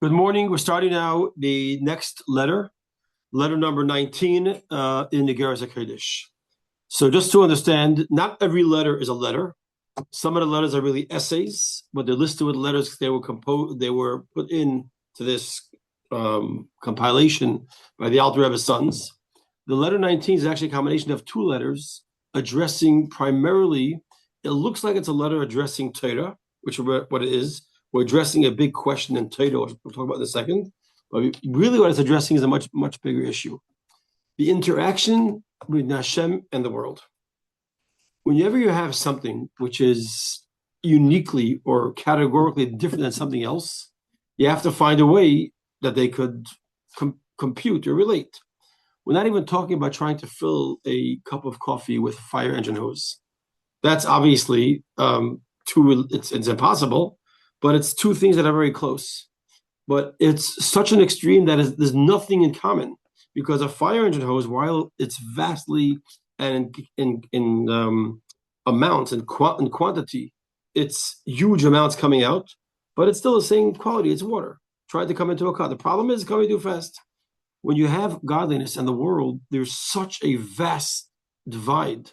Good morning. We're starting now the next letter number 19 in Iggeres Hakodesh. So just to understand, not every letter is a letter. Some of the letters are really essays, but they're listed with letters they were put in to this compilation by the Alter Rebbe's sons. The letter 19 is actually a combination of two letters addressing primarily, it looks like it's a letter addressing Torah, which is what it is. We're addressing a big question in Torah, we'll talk about in a second. But really what it's addressing is a much, much bigger issue. The interaction with Hashem and the world. Whenever you have something which is uniquely or categorically different than something else, you have to find a way that they could compute or relate. We're not even talking about trying to fill a cup of coffee with a fire engine hose. That's obviously it's impossible. But it's two things that are very close. But it's such an extreme that there's nothing in common, because a fire engine hose, while it's vastly and in amounts and quantity, it's huge amounts coming out, but it's still the same quality. It's water. Try to come into a cup. The problem is coming too fast. When you have godliness and the world, there's such a vast divide.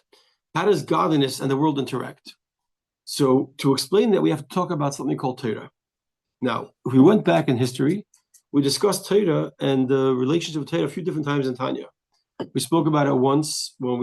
How does godliness and the world interact? So to explain that, we have to talk about something called Torah. Now, if we went back in history, we discussed Torah and the relationship with Torah a few different times in Tanya. We spoke about it once when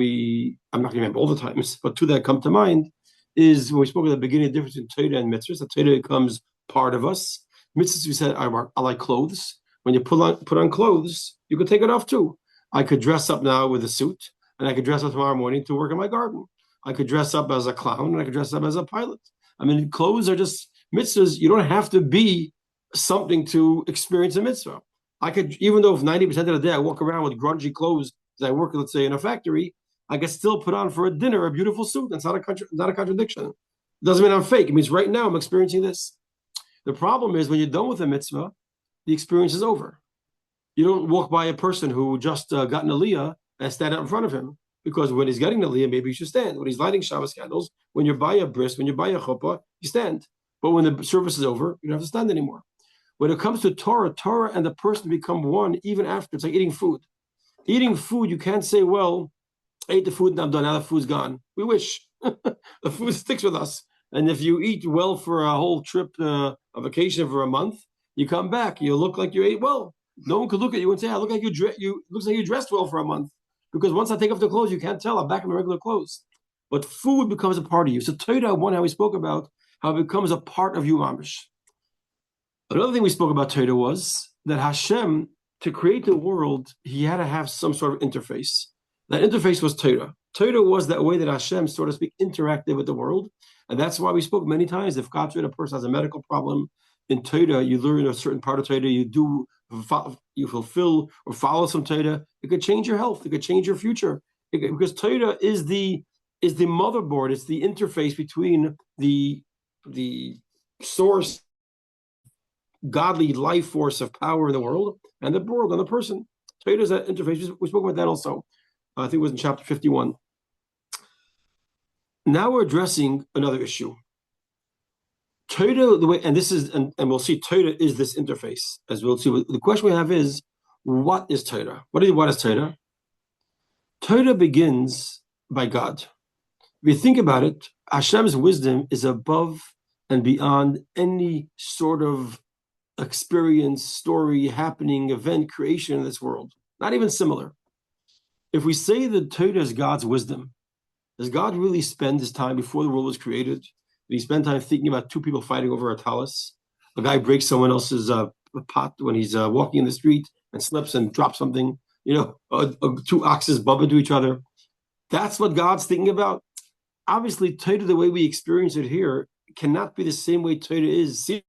I'm not going to remember all the times, but two that come to mind is when we spoke at the beginning of the difference between Torah and mitzvahs. That Torah becomes part of us. Mitzvahs, we said, are like clothes. When you put on clothes, you could take it off too. I could dress up now with a suit, and I could dress up tomorrow morning to work in my garden. I could dress up as a clown, and I could dress up as a pilot. I mean, clothes are just mitzvahs. You don't have to be something to experience a mitzvah. I could, even though if 90% of the day I walk around with grungy clothes as I work, let's say, in a factory, I could still put on for a dinner a beautiful suit. That's not a contradiction. It doesn't mean I'm fake. It means right now I'm experiencing this. The problem is when you're done with a mitzvah, the experience is over. You don't walk by a person who just got an aliyah and stand out in front of him. Because when he's getting the aliyah, maybe you should stand. When he's lighting Shabbos candles, when you buy a bris, when you buy a chuppah, you stand. But when the service is over, you don't have to stand anymore. When it comes to Torah and the person become one even after. It's like eating food. Eating food, you can't say, well, I ate the food and I'm done. Now the food's gone. We wish. The food sticks with us. And if you eat well for a whole trip, a vacation for a month, you come back, you look like you ate well. No one could look at you and say, I look like looks like you dressed well for a month. Because once I take off the clothes, you can't tell I'm back in my regular clothes. But food becomes a part of you. So Torah, one how we spoke about how it becomes a part of you, mamish. Another thing we spoke about Torah was that Hashem, to create the world, he had to have some sort of interface. That interface was Torah. Torah was that way that Hashem, so to speak, interacted with the world. And that's why we spoke many times. If God forbid a person has a medical problem, in Torah, you learn a certain part of Torah, you fulfill or follow some Torah, it could change your health, it could change your future. Because Torah is the motherboard, it's the interface between the source, godly life force of power in the world and the world and the person. Torah is that interface. We spoke about that also. I think it was in chapter 51. Now we're addressing another issue. Torah, the way, and this is, and we'll see, Torah is this interface, as we'll see. The question we have is, what is Torah? What is Torah? Torah begins by God. If you think about it, Hashem's wisdom is above and beyond any sort of experience, story, happening, event, creation in this world. Not even similar. If we say that Torah is God's wisdom, does God really spend his time before the world was created? Did he spend time thinking about two people fighting over a talus? A guy breaks someone else's pot when he's walking in the street and slips and drops something. Two oxes bump into each other. That's what God's thinking about. Obviously, Torah, the way we experience it here, cannot be the same way Torah is. The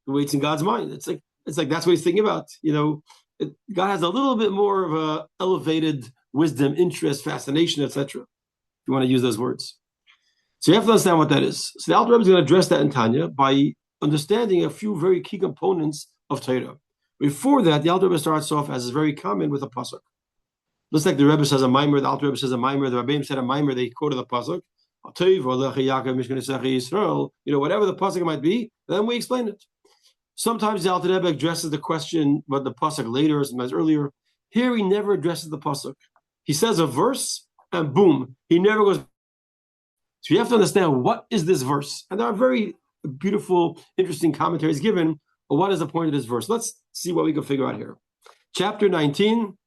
way it's in God's mind. It's like that's what he's thinking about. God has a little bit more of a elevated wisdom, interest, fascination, etc. If you want to use those words. So you have to understand what that is. So the Alter Rebbe is going to address that in Tanya by understanding a few very key components of Torah. Before that, the Alter Rebbe starts off, as is very common, with a pasuk. Just like the Rebbe says a mimer, the Alter Rebbe says a mimer, the Rabbi said a mimer, they quoted the pasuk. Whatever the pasuk might be, then we explain it. Sometimes the Alter Rebbe addresses the question, but the pasuk later, sometimes earlier. Here he never addresses the pasuk. He says a verse, and boom, he never goes. So you have to understand, what is this verse? And there are very beautiful, interesting commentaries given. But what is the point of this verse? Let's see what we can figure out here. Chapter 19.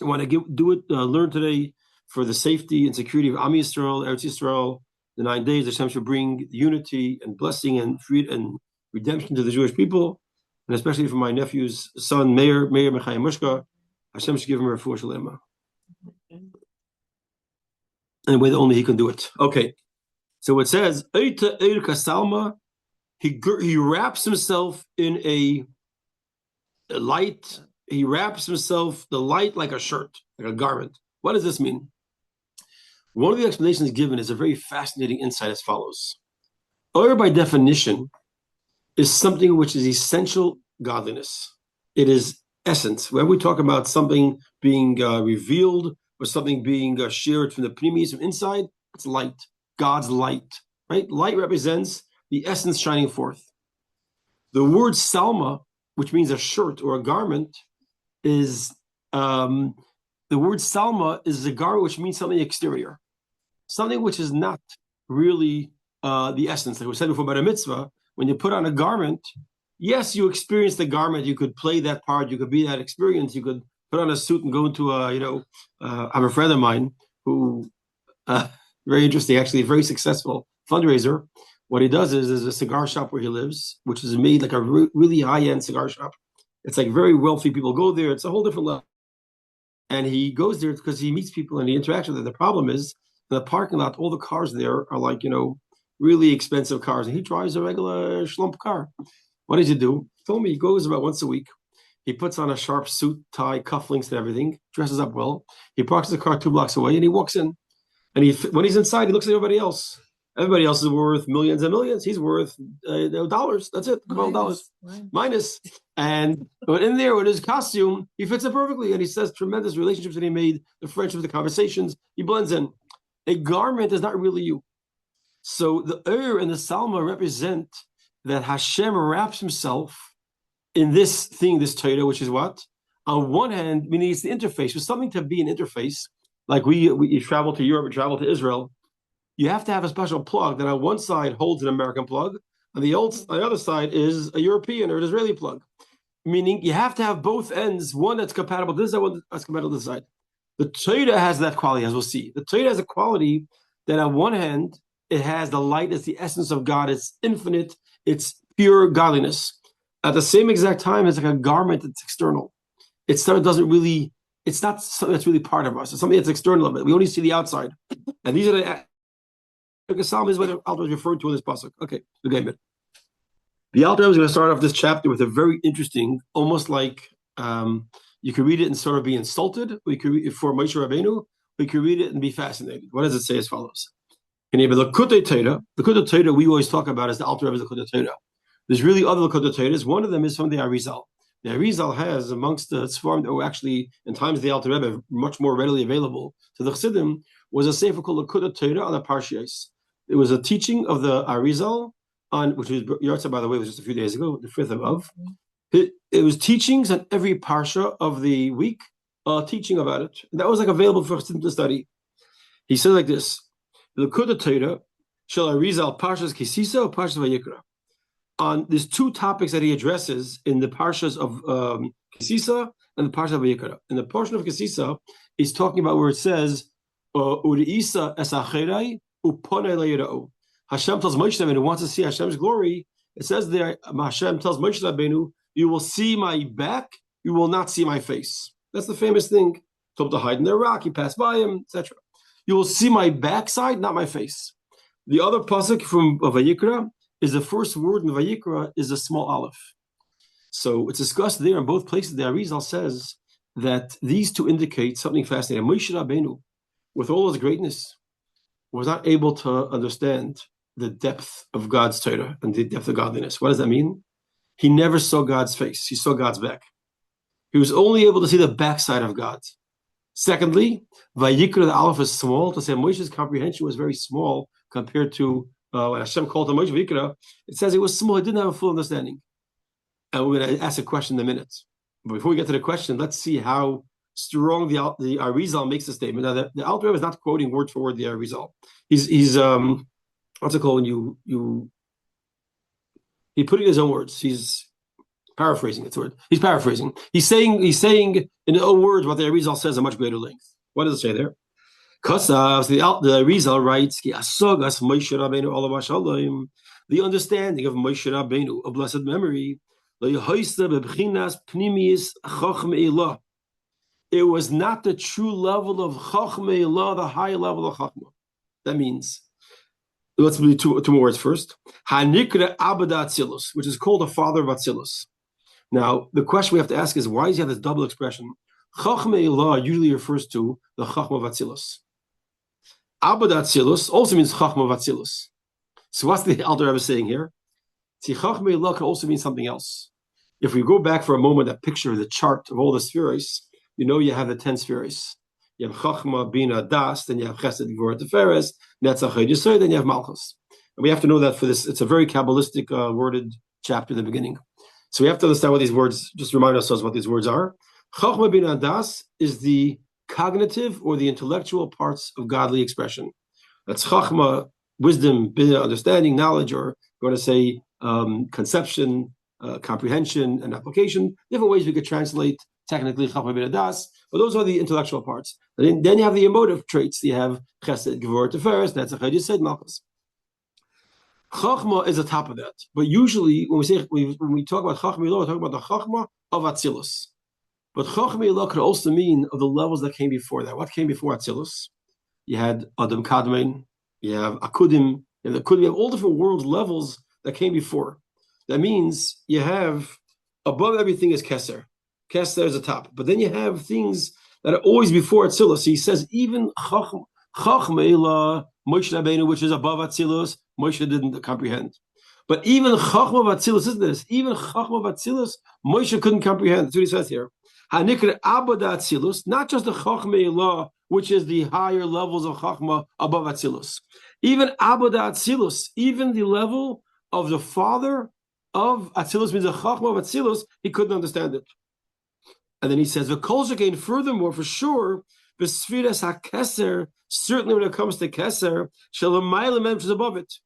I want to learn today for the safety and security of Am Yisrael, Eretz Yisrael. The 9 days, Hashem should bring unity and blessing and freedom and redemption to the Jewish people, and especially for my nephew's son, Meir Mechayim Mushka. Hashem should give him a refuah shalema. In a way that only he can do it. Okay, so it says, Eita Eir Kasalma, he wraps himself in a light. He wraps himself, the light, like a shirt, like a garment. What does this mean? One of the explanations given is a very fascinating insight as follows. Oir, by definition, is something which is essential godliness. It is essence. When we talk about something being revealed or something being shared from the pnimis, from inside, it's light, God's light, right? Light represents the essence shining forth. The word salma, which means a shirt or a garment, is the word salma is a garment which means something exterior, something which is not really the essence. Like we said before about a mitzvah, when you put on a garment, yes, you experience the garment. You could play that part. You could be that experience. You could put on a suit and go into I have a friend of mine who, very interesting, actually, a very successful fundraiser. What he does is there's a cigar shop where he lives, which is made like a really high-end cigar shop. It's like very wealthy people go there. It's a whole different level. And he goes there because he meets people and he interacts with them. The problem is, in the parking lot, all the cars there are like, really expensive cars. And he drives a regular schlump car. What does he do? He told me he goes about once a week. He puts on a sharp suit, tie, cufflinks and everything, dresses up well. He parks the car 2 blocks away and he walks in. And when he's inside, he looks at everybody else. Everybody else is worth millions and millions. He's worth dollars. That's it. $12. Minus. But in there with his costume, he fits it perfectly. And he says tremendous relationships that he made, the friendships, the conversations. He blends in. A garment is not really you. So the Ur and the Salma represent that Hashem wraps himself in this thing, this Torah, which is what? On one hand, meaning it's the interface. For something to be an interface, like we travel to Europe and travel to Israel, you have to have a special plug that on one side holds an American plug, and the other side is a European or an Israeli plug. Meaning you have to have both ends, one that's compatible to this side, one that's compatible to this side. The Torah has that quality, as we'll see. The Torah has a quality that on one hand, it has the light, it's the essence of God, it's infinite, it's pure godliness. At the same exact time, it's like a garment that's external. It's something that it's not something that's really part of us. It's something that's external of it. We only see the outside. And these are the Psalm is what the Alter is referred to in this pasuk. Okay, the Alter is going to start off this chapter with a very interesting, almost like you could read it and sort of be insulted. We could read, for Moshe Rabbeinu, we could read it and be fascinated. What does it say as follows? The Likutei Torah we always talk about is the Alter Rebbe's Likutei Torah. There's really other Likutei Torahs. One of them is from the Arizal. The Arizal has, amongst the Sfarim that were actually, in times of the Alter Rebbe, much more readily available to the Chassidim, was a sefer called Likutei Torah on the Parshiyos. It was a teaching of the Arizal, which was Yartzah, by the way, was just a few days ago, the 5th of Av. It was teachings on every parsha of the week, teaching about it. And that was like available for Chassidim to study. He said like this: Likutei Torah shel Arizal Parshas Kisisa or Parshas Vayikra. There's 2 topics that he addresses in the parshas of Kisisa and the parsha of Vayikra. In the portion of Kisisa, he's talking about where it says Uriisa es acherai uponei le'yira'u. Hashem tells Moshe Rabbeinu, who wants to see Hashem's glory, it says there, Hashem tells Moshe Rabbeinu, you will see my back, you will not see my face. That's the famous thing. Told to hide in the rock, he passed by him, etc. You will see my backside, not my face. The other pasuk from Vayikra is the first word in Vayikra is a small aleph. So it's discussed there in both places. The Arizal says that these 2 indicate something fascinating. Moshe Rabbeinu, with all his greatness, was not able to understand the depth of God's Torah and the depth of godliness. What does that mean? He never saw God's face. He saw God's back. He was only able to see the backside of God. Secondly, Vayikra, the aleph is small. To say Moshe's comprehension was very small compared to when Hashem called him Moshe Vayikra, it says it was small. He didn't have a full understanding. And we're going to ask a question in a minute. But before we get to the question, let's see how strong the Arizal makes a statement. Now, the Alter Rebbe is not quoting word for word the Arizal. He's what's it called when he put it in his own words. He's paraphrasing. It's word. He's paraphrasing. He's saying in his own words what the Arizal says at much greater length. What does it say there? Kosas, the Arizal writes, Ki asogas Moshe Rabbeinu olav shalom, the understanding of Moshe Rabbeinu of blessed memory. It was not the true level of Chachmei Allah, the high level of Chachma. That means, let's read two more words first. Hanikra Abada Atzilus, which is called the father of Atzilus. Now, the question we have to ask is, why does he have this double expression? Chachmei Allah usually refers to the Chachma of Atzilus. Abada Atzilus also means Chachma of Atzilus. So what's the Alter Rebbe saying here? See, Chachmei Allah can also mean something else. If we go back for a moment, that picture, the chart of all the spheres, you have the 10 spheres. You have Chachma, Bina, Das, then you have Chesed, Gvura, Tiferes, Netzach, Yesod, then you have Malchus. And we have to know that for this, it's a very Kabbalistic worded chapter in the beginning. So we have to understand what these words, just remind ourselves what these words are. Chachma, Bina, Das is the cognitive or the intellectual parts of godly expression. That's Chachma, wisdom, Bina, understanding, knowledge, or we're going to say conception, comprehension, and application. Different ways we could translate technically Chachma Bina Das, but those are the intellectual parts. And then you have the emotive traits. You have Chesed, Gevurah, Tiferes, Netzach, Yesod, Malchus. Chachma is the top of that. But usually when we talk about Chachma Elah, we're talking about the Chachma of Atzilus. But Chachma Elah could also mean of the levels that came before that. What came before Atzilus? You had Adam Kadmon, you have Akudim, you have all different world levels that came before. That means you have above everything is Keser. Keser is the top. But then you have things that are always before Atzilus. So he says even Chachma Elah, Moshe Rabbeinu, which is above Atzilus, Moshe didn't comprehend. But even Chachma of Atzilus, isn't this? Even Chachma of Atzilus, Moshe couldn't comprehend. That's what he says here. Hanikra Abada Atzilus, not just the Chachma Elah, which is the higher levels of Chachma above Atzilus. Even Abada Atzilus, even the level of the father of Atzilus, means the Chachma of Atzilus, he couldn't understand it. And then he says, "V'kol shekain, furthermore, for sure, v'sfiras hakeser, certainly when it comes to keser, shalamayla mem, which is above it,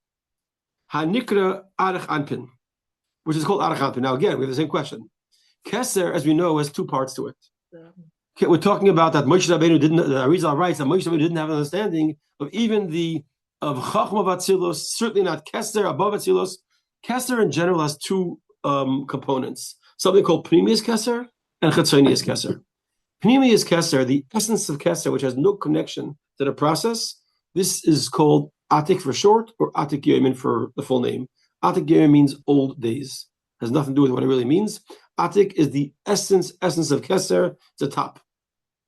hanikra arach anpin, which is called arach anpin." Now again, we have the same question. Keser, as we know, has two parts to it. Okay, we're talking about that Moshe Rabbeinu didn't. Arizal writes that Moshe Rabbeinu didn't have an understanding of even of Chachma of Atzilus, certainly not Keser above Atzilus. Keser in general has two components: something called Pnimius Keser and Chatzonius Keser. Pnimius Keser, the essence of Keser, which has no connection to the process, this is called Atik for short, or Atik Yomin for the full name. Atik Yomin means old days. Has nothing to do with what it really means. Atik is the essence of Keser. It's the top.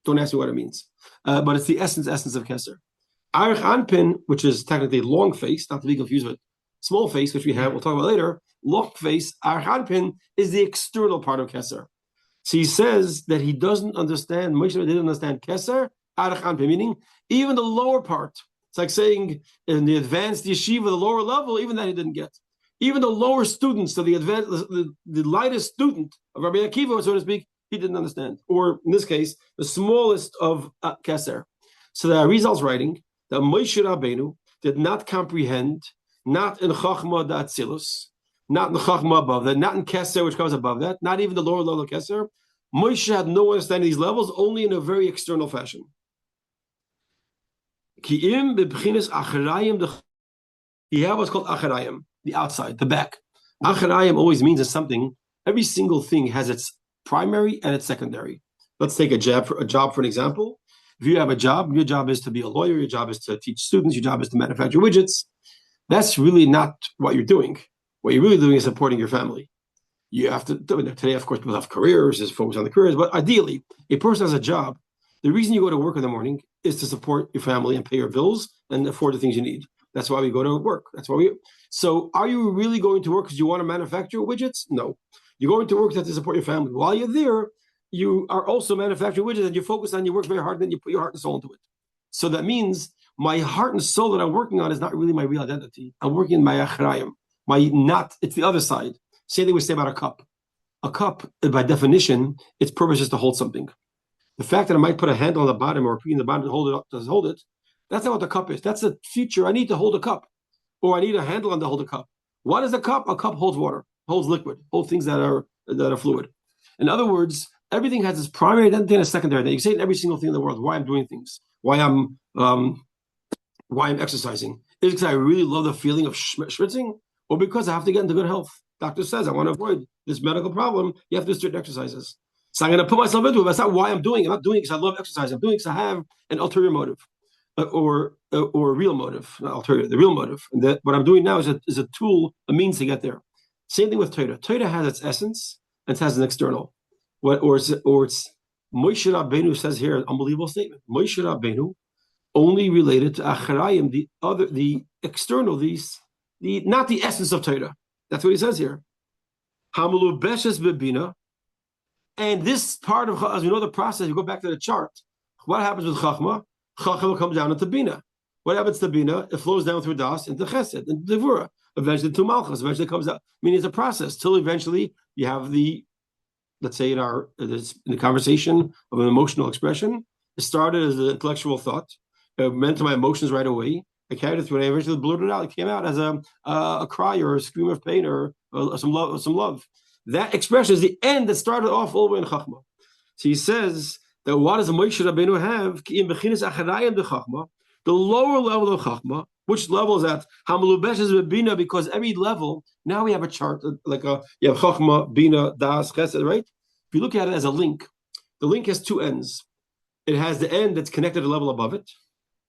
Don't ask me what it means. But it's the essence of Keser. Arich Anpin, which is technically long face, not to be confused with small face, which we'll talk about later. Long face, Arich Anpin, is the external part of Keser. So he says that he doesn't understand, Moshe didn't understand Keser, Arich Anpin, meaning even the lower part. It's like saying in the advanced yeshiva, the lower level, even that he didn't get. Even the lower students, so the lightest student of Rabbi Akiva, so to speak, he didn't understand. Or in this case, the smallest of Keser. So the Arizal's writing that Moshe Rabbeinu did not comprehend, not in Chachma Atzilus, not in Chachma above that, not in Keser, which comes above that, not even the lower level of Keser. Moshe had no understanding of these levels, only in a very external fashion. He had what's called Acharayim, the outside, the back. Acharayim always means that something, every single thing has its primary and its secondary. Let's take a job for an example. If you have a job, your job is to be a lawyer, your job is to teach students, your job is to manufacture widgets. That's really not what you're doing. What you're really doing is supporting your family. You have to, today, of course, people have careers, just focus on the careers, but ideally, a person has a job. The reason you go to work in the morning is to support your family and pay your bills and afford the things you need. That's why we go to work. So are you really going to work because you want to manufacture widgets? No. You're going to work to support your family. While you're there, you are also manufacturing widgets and you focus on, you work very hard, and then you put your heart and soul into it. So that means my heart and soul that I'm working on is not really my real identity. I'm working in my achrayim. It's the other side. Say they would say about a cup. a cup, by definition, its purpose is to hold something. The fact that I might put a handle on the bottom or a key in the bottom to hold it, that's not what the cup is. That's a feature. I need to hold a cup, or I need a handle on to hold a cup. What is a cup? A cup holds water, holds liquid, holds things that are fluid. In other words, everything has its primary identity and a secondary identity. You say in every single thing in the world, why I'm doing things, why I'm exercising. Is it because I really love the feeling of schwitzing, or because I have to get into good health? Doctor says I want to avoid this medical problem. You have to do certain exercises. So I'm going to put myself into it. But that's not why I'm doing it. I'm not doing it because I love exercise. I'm doing it because I have an ulterior motive, or a real motive, not ulterior, the real motive. And that what I'm doing now is a tool, a means to get there. Same thing with Torah. Torah has its essence and it has an external. Or it's Moshe Rabbeinu says here, an unbelievable statement. Moshe Rabbeinu only related to Acharayim, the external, not the essence of Torah. That's what he says here. Hamalu beshes bebina. And this part of, as we know the process, you go back to the chart. What happens with Chachma? Chachma comes down into Bina. What happens to Bina? It flows down through Das into Chesed, into Devura, eventually to Malchus, eventually comes out. I mean, it's a process till eventually you have let's say in the conversation of an emotional expression, it started as an intellectual thought. It meant to my emotions right away. I carried it through and I eventually blurted it out. It came out as a cry or a scream of pain or some love. That expression is the end that started off all the way in Chachma. So he says that what does Moshe Rabbeinu have? The lower level of Chachma, which level is that? Hamalubesh is Bina, because every level, now we have a chart, you have Chachma, Bina, Das, Chesed, right? If you look at it as a link, the link has two ends. It has the end that's connected to the level above it,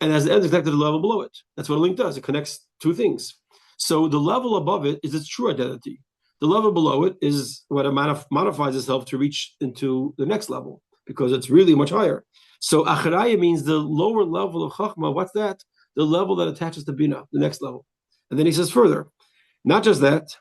and has the end that's connected to the level below it. That's what a link does. It connects two things. So the level above it is its true identity. The level below it is what it modifies itself to reach into the next level, because it's really much higher. So Acharaya means the lower level of Chachma. What's that? The level that attaches to Bina, the next level. And then he says further, not just that,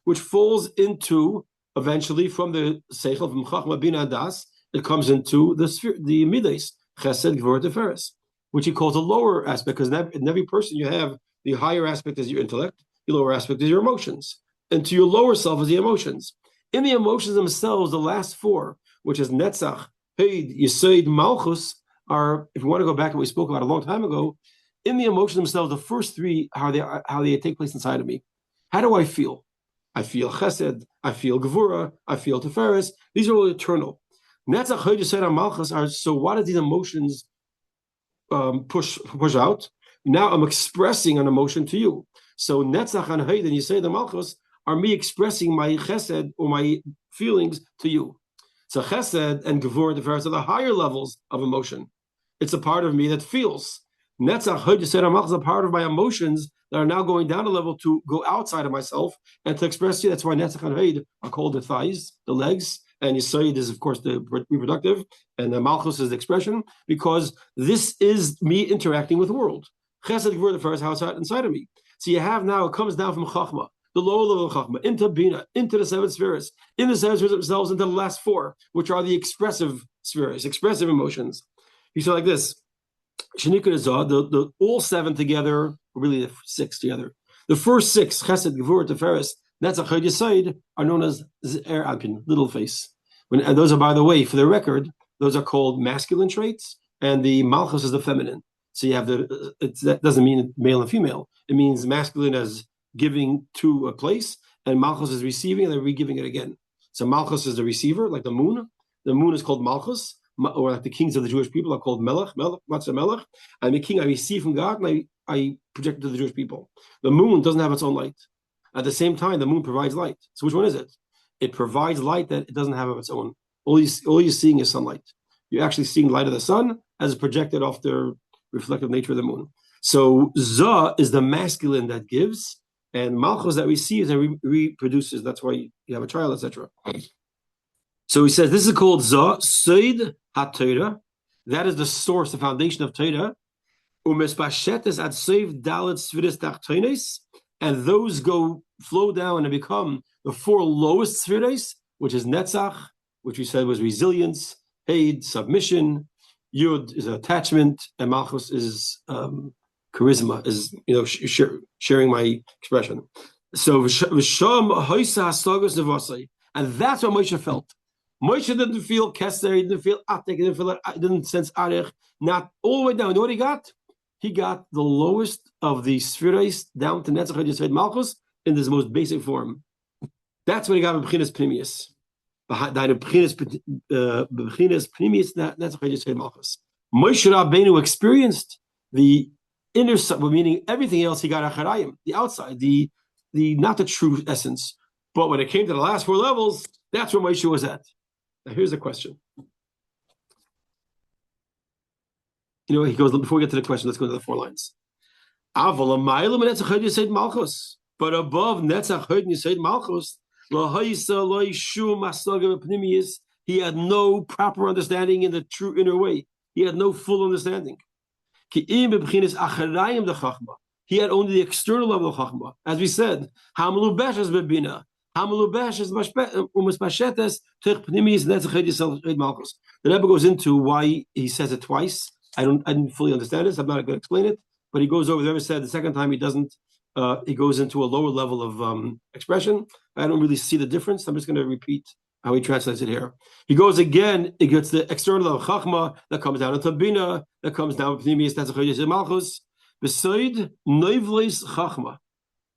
which falls into, eventually, from the Seichel, from Chachma, Bina, and Das, it comes into the sphere, the Midas, Chesed, Gvur, Teferes, which he calls a lower aspect, because in every person you have, the higher aspect is your intellect, the lower aspect is your emotions. And to your lower self is the emotions. In the emotions themselves, the last four, which is Netzach, Heid, Yesod, Malchus, are, if you want to go back to what we spoke about a long time ago, in the emotions themselves, the first three, how they take place inside of me. How do I feel? I feel Chesed, I feel Gevura, I feel Teferes. These are all eternal. Netzach, Heid, Yesod, Malchus are, so what do these emotions push out? Now I'm expressing an emotion to you. So Netzach and Heid and Yesod and Malchus are me expressing my Chesed or my feelings to you. So Chesed and Gevur, the Teferes, are the higher levels of emotion. It's a part of me that feels. Netzach, Heid, Yesod and Malchus is a part of my emotions that are now going down a level to go outside of myself and to express you. That's why Netzach and Heid are called the thighs, the legs, and Yesod is, of course, the reproductive, and the Malchus is the expression, because this is me interacting with the world. Chesed, Gevur, the Teferes, how it's inside of me. So you have now, it comes down from Chachma, the lower level of Chachma, into Bina, into the seven spheres, in the seven spheres themselves, into the last four, which are the expressive spheres, expressive emotions. You say like this, all seven together, really the six together. The first six, Chesed, Gevur, Teferes, Netzach, Heid, Yesod, are known as Ze'er Anpin, little face. And those are, by the way, for the record, those are called masculine traits, and the Malchus is the feminine. So you have that doesn't mean male and female. It means masculine as giving to a place, and Malchus is receiving, and then re-giving it again. So Malchus is the receiver, like the moon. The moon is called Malchus, or like the kings of the Jewish people are called Melech. What's a Melech? I'm a king, I receive from God, and I project it to the Jewish people. The moon doesn't have its own light. At the same time, the moon provides light. So which one is it? It provides light that it doesn't have of its own. All you're seeing is sunlight. You're actually seeing light of the sun as projected off the reflective nature of the moon. So Zah is the masculine that gives, and Malchus that receives and reproduces. That's why you have a child, etc. So he says this is called Zah, Seid HaTorah. That is the source, the foundation of Torah. Umespashetes ad Seid Dalet Sviris Tachtones, and those flow down and become the four lowest Sviris, which is Netzach, which we said was resilience, Heid, submission, Yud is attachment, and Malchus is charisma, is sharing my expression. So and that's what Moshe felt. Moshe didn't feel Keser, he didn't feel Atik, he didn't sense Arich, not all the way down. You know what he got? He got the lowest of the spheres down to Netzach Yisrael Malchus in this most basic form. That's what he got in B'chinas Pnimius. B'chinas Pnimius Netzach Yisrael Malchus. Moshe Rabbeinu experienced the inner, meaning everything else he got Acharayim, the outside, the not the true essence. But when it came to the last four levels, that's where Moshe was at. Now here's the question. He goes, before we get to the question, let's go to the 4 lines. But above Netzach Hod Yisod Malchus, he had no proper understanding in the true inner way. He had no full understanding. He had only the external level of Chachma. As we said, the Rebbe goes into why he says it twice. I didn't fully understand this. I'm not going to explain it, but he goes over. The Rebbe said the second time he doesn't. He goes into a lower level of expression. I don't really see the difference. I'm just going to repeat how he translates it here. He goes again. It gets the external level of Chachma that comes down into Bina, that comes down to Pnimis, that's a Malchus. Beside Neivles Chachma,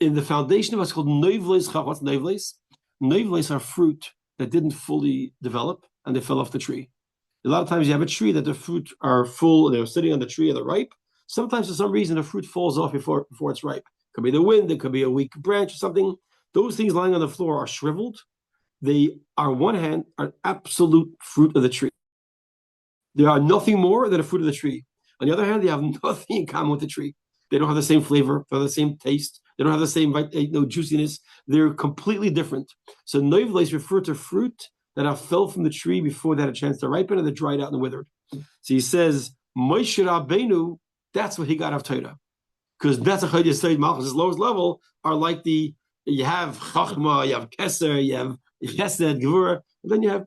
in the foundation of what's called Neivles Chachma. What's Neivles? Neivles are fruit that didn't fully develop and they fell off the tree. A lot of times you have a tree that the fruit are full and they're sitting on the tree and they're ripe. Sometimes for some reason the fruit falls off before it's ripe. It could be the wind, it could be a weak branch or something. Those things lying on the floor are shriveled. They are, on one hand, are absolute fruit of the tree. They are nothing more than a fruit of the tree. On the other hand, they have nothing in common with the tree. They don't have the same flavor, they don't have the same taste, they don't have the same juiciness. They're completely different. So noivles refer to fruit that have fell from the tree before they had a chance to ripen and they dried out and withered. So he says, Moshe Rabbeinu, that's what he got of Torah. Because that's a Chaydish Seid Malchus, his lowest level, are like you have Chachma, you have Keser, you have Chesed, Gevurah, and then you have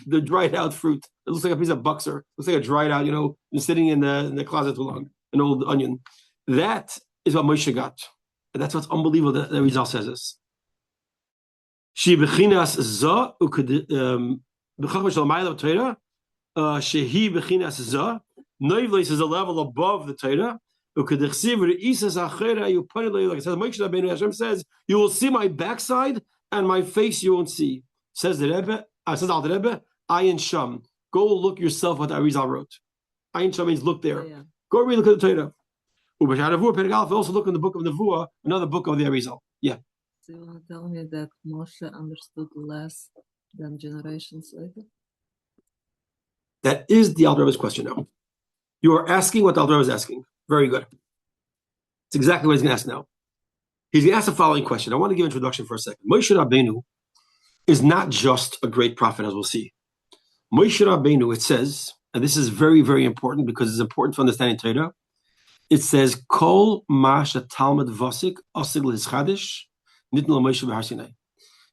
the dried out fruit. It looks like a piece of buxer. It looks like a dried out, been sitting in the closet too long, an old onion. That is what Moshe got. And that's what's unbelievable that the Rizal says this. She bechinas za b'chachma shel ma'ila Torah. Shehi bechinas za. Noivles is a level above the Torah. Like it says, Moshe Rabbeinu, Hashem says, you will see my backside and my face you won't see. Says the Rebbe, says Alter Rebbe, Ayin Sham. Go look yourself what the Arizal wrote. Ayin Sham means look there. Yeah. Go read, look at the Torah. Also look in the book of Nevuah, another book of the Arizal. Yeah. So you want to tell me that Moshe understood less than generations later? That is the Alter Rebbe's question now. You are asking what the Alter Rebbe is asking. Very good. It's exactly what he's going to ask now. He's going to ask the following question. I want to give an introduction for a second. Moshe Rabbeinu is not just a great prophet, as we'll see. Moshe Rabbeinu, it says, and this is very, very important because it's important for understanding Torah. It says, Kol Masha Talmud Vasik Asig L'Hischadish Nitn L'Moshe B'Har Sinai.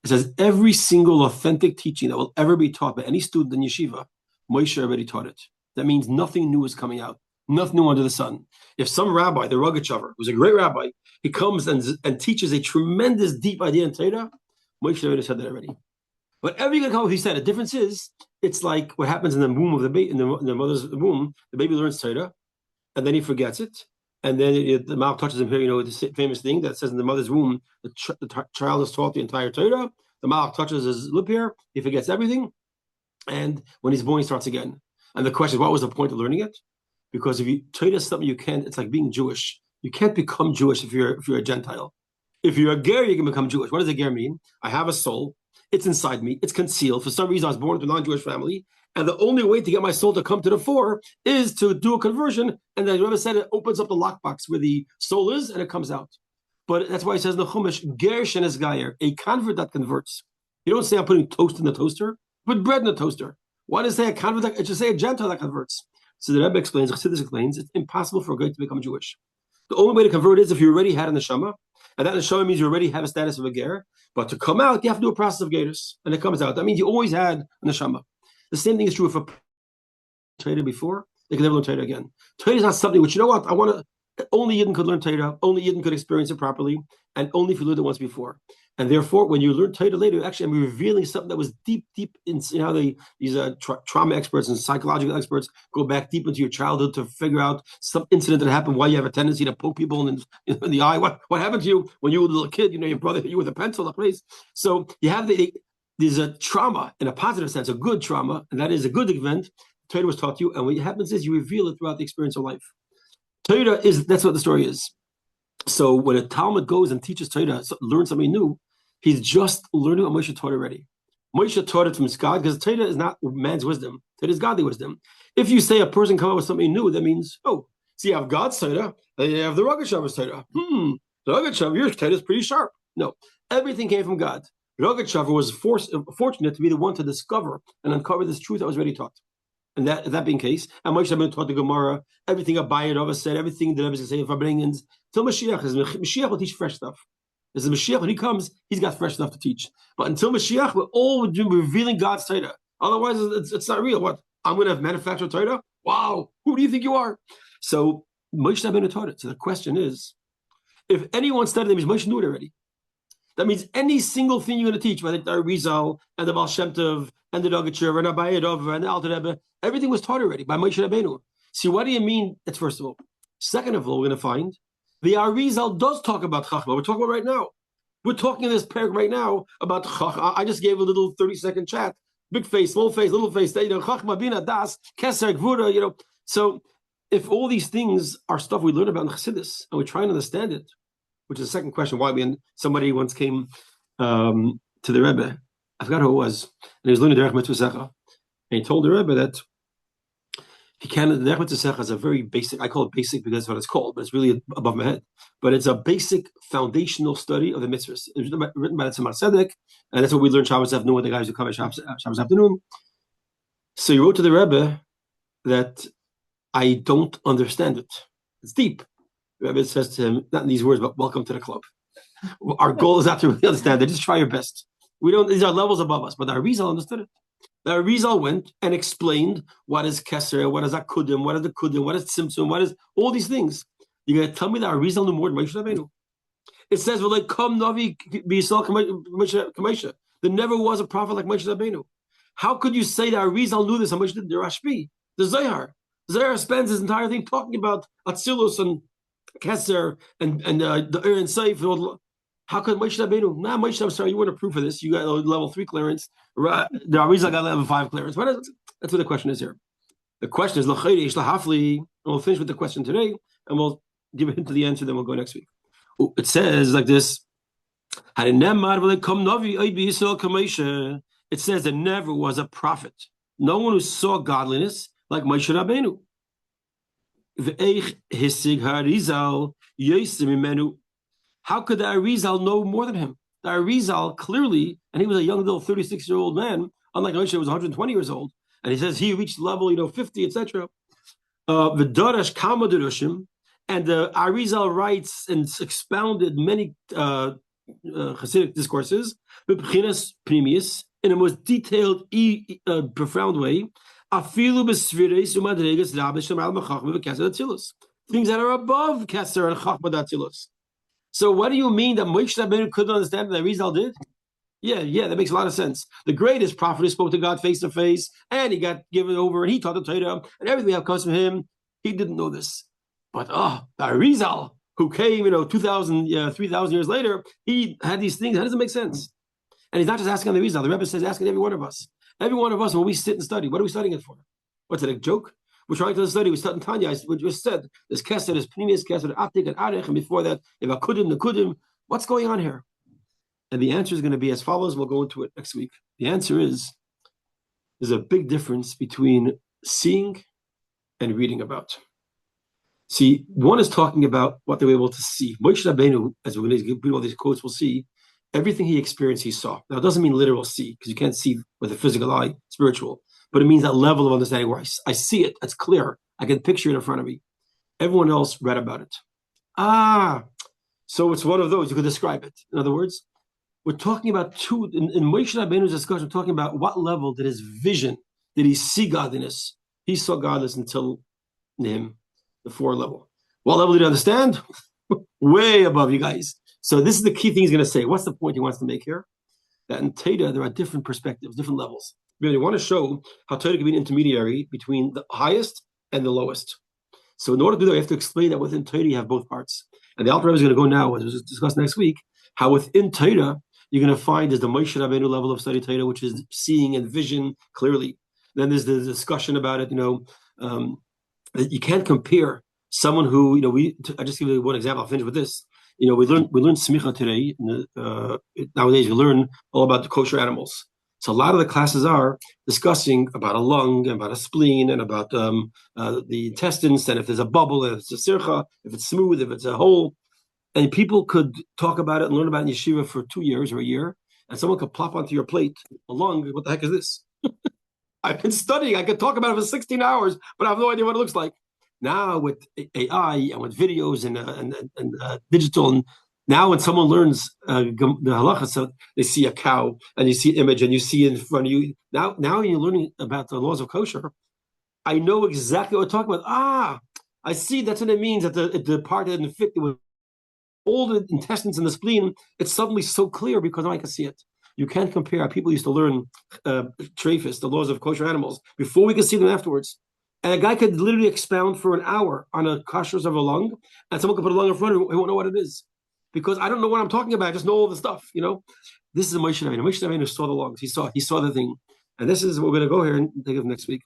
It says every single authentic teaching that will ever be taught by any student in yeshiva, Moshe already taught it. That means nothing new is coming out. Nothing new under the sun. If some rabbi, the Rogachover, who's a great rabbi, he comes and teaches a tremendous, deep idea in Torah, Moshe already said that already. Whatever you're going to come up with, he said. The difference is, it's like what happens in the womb of the baby, in the mother's womb. The baby learns Torah, and then he forgets it, and then the mouth touches him here. The famous thing that says in the mother's womb, the child is taught the entire Torah. The mouth touches his lip here, he forgets everything, and when he's born, he starts again. And the question is, what was the point of learning it? Because if you Torah is something you can't, it's like being Jewish. You can't become Jewish if you're a Gentile. If you're a ger, you can become Jewish. What does a ger mean? I have a soul. It's inside me. It's concealed. For some reason, I was born into a non-Jewish family. And the only way to get my soul to come to the fore is to do a conversion. And the Rebbe said it opens up the lockbox where the soul is and it comes out. But that's why it says in the Chumash, ger shenes gayer, a convert that converts. You don't say I'm putting toast in the toaster. Put bread in the toaster. Why does it say a convert? It should say a Gentile that converts. So the Rebbe explains, Chassidus explains, it's impossible for a guy to become Jewish. The only way to convert is if you already had a neshama, and that neshama means you already have a status of a ger. But to come out, you have to do a process of gerus, and it comes out. That means you always had a neshama. The same thing is true if a Torah before, they can never learn Torah again. Torah is not something which, you know what, only Yidden could learn Torah, only Yidden could experience it properly. and only if you learned it once before. And therefore, when you learn Torah later, actually, I'm revealing something that was deep in how these trauma experts and psychological experts go back deep into your childhood to figure out some incident that happened, why you have a tendency to poke people in the eye. What happened to you when you were a little kid? Your brother hit you with a pencil, please. So you have there's a trauma in a positive sense, a good trauma, and that is a good event. Torah was taught you, and what happens is you reveal it throughout the experience of life. Torah that's what the story is. So when a Talmud goes and teaches Torah, learns something new, he's just learning what Moshe taught already. Moshe taught it from God, because Torah is not man's wisdom. Torah is godly wisdom. If you say a person come up with something new, that means, so you have God's Torah, and you have the Rogatchover's Torah. The Rogatchover, your Torah is pretty sharp. No, everything came from God. Rogatchover was fortunate to be the one to discover and uncover this truth that was already taught. And that being the case, and Moshe Rabbeinu taught the Gemara, everything Abaye Rava said, everything the Rebbe say for bringings, till Mashiach will teach fresh stuff. As the Mashiach, when he comes, he's got fresh stuff to teach. But until Mashiach, we're all revealing God's Torah. Otherwise, it's not real. What? I'm going to manufacture Torah? Wow, who do you think you are? So Moshe Rabbeinu taught it. So the question is, if anyone studied it, means Moshe knew it already. That means any single thing you're going to teach, whether it's the Arizal and the Baal Shem Tov and the Rogatchover and Abaye Rava and the Alter Rebbe, everything was taught already by Moshe Rabbeinu. See, what do you mean? That's first of all. Second of all, we're going to find the Arizal does talk about Chachma. We're talking about right now. We're talking in this paragraph right now about Chachma. I just gave a little 30-second chat. Big face, small face, little face. Chachma, Bina, Das, Keser, Gvura. So if all these things are stuff we learn about in Chassidus and we try and understand it, which is the second question why somebody once came to the Rebbe. I forgot who it was. And he was learning Derech Mitzvah Secha. And he told the Rebbe that the Derech Mitzvah Secha is a very basic, I call it basic because that's what it's called, but it's really above my head. But it's a basic foundational study of the mitzvahs. It was written by the Tzemach Tzedek, and that's what we learn Shabbos afternoon with the guys who come at Shabbos afternoon. So he wrote to the Rebbe that I don't understand it. It's deep. The Rebbe says to him, not in these words, but welcome to the club. Our goal is not to really understand it. Just try your best. These are levels above us, but the Arizal understood it. The Arizal went and explained what is Keser, what is Akudim, what is the Kudim, what is Tzimtzum, what is all these things. You're going to tell me that Arizal knew more than Moshe Rabbeinu. It says, well, like, come Navi B'Yisrael Kamesha. There never was a prophet like Moshe Rabbeinu. How could you say that Arizal knew this and Moshe didn't? The Rashbi, the Zohar. Zohar spends his entire thing talking about Atzilus and Keser and the Ur and Seif and all. How could Moshe Rabbeinu? Nah, Moshe, I'm sorry, you weren't approved for this. You got a level 3 clearance. The Arizal got level 5 clearance. That's what the question is here. The question is, and we'll finish with the question today, and we'll give a hint to the answer, then we'll go next week. It says like this. It says there never was a prophet, no one who saw godliness like Moshe Rabbeinu. How could the Arizal know more than him? The Arizal clearly, and he was a young little 36-year-old man, unlike Moshe, who was 120 years old, and he says he reached level, 50, etc. V'darash kama derushim, and the Arizal writes and expounded many Hasidic discourses, b'bchinas primius, in a most detailed, profound way. Afilu b'sviris u'madregas rabish shemal mechachma v'keser atzilus, things that are above keser and chachma atzilus. So what do you mean that Moshe Rabbeinu couldn't understand that Arizal did? Yeah, that makes a lot of sense. The greatest prophet who spoke to God face to face, and he got given over, and he taught the Torah, and everything that comes from him, he didn't know this. But the Arizal, who came, 2,000, 3,000 years later, he had these things. How does it make sense? And he's not just asking the Arizal. The Rebbe says, asking every one of us. Every one of us, when we sit and study, what are we studying it for? What's it, a joke? We're trying to study. We studied Tanya. We just said there's Keser, there's Pnimius Keser, Atik, and Arech, and before that, if Akudim, Nekudim. What's going on here? And the answer is going to be as follows. We'll go into it next week. The answer is there's a big difference between seeing and reading about. See, one is talking about what they were able to see. Moshe Rabbeinu, as we're going to give all these quotes, we'll see everything he experienced, he saw. Now, it doesn't mean literal see, because you can't see with a physical eye, spiritual. But it means that level of understanding where I see it, it's clear. I can picture it in front of me. Everyone else read about it. So it's one of those, you could describe it. In other words, we're talking about two, in Moshe Rabbeinu's discussion, we're talking about what level did his vision, did he see godliness? He saw godliness until him, the 4 level. What level did he understand? Way above you guys. So this is the key thing he's going to say. What's the point he wants to make here? That in Torah, there are different perspectives, different levels. We want to show how Torah can be an intermediary between the highest and the lowest. So in order to do that, we have to explain that within Torah you have both parts. And the Alter Rebbe is going to go now, as we'll discuss next week, how within Torah you're going to find there's the Moshe Rabbeinu level of study Torah, which is seeing and vision clearly. Then there's the discussion about it, that you can't compare someone who, I just give you one example, I'll finish with this. We learn smicha today. Nowadays we learn all about the kosher animals. So a lot of the classes are discussing about a lung and about a spleen and about the intestines, and if there's a bubble, if it's a sircha, if it's smooth, if it's a hole. And people could talk about it and learn about it in yeshiva for 2 years or a year, and someone could plop onto your plate a lung. What the heck is this? I've been studying. I could talk about it for 16 hours, but I have no idea what it looks like. Now with AI and with videos and digital, and now when someone learns the halacha, so they see a cow and you see an image and you see it in front of you. Now you're learning about the laws of kosher. I know exactly what we're talking about. I see. That's what it means that the part that didn't fit with all the intestines and the spleen. It's suddenly so clear because now I can see it. You can't compare. People used to learn treifis, the laws of kosher animals, before we could see them afterwards. And a guy could literally expound for an hour on a kashrus of a lung, and someone could put a lung in front of him, he won't know what it is. Because I don't know what I'm talking about, I just know all the stuff, This is a Moshe Rabbeinu. Moshe Rabbeinu saw the lungs, he saw the thing. And this is what we're going to go here and take it next week.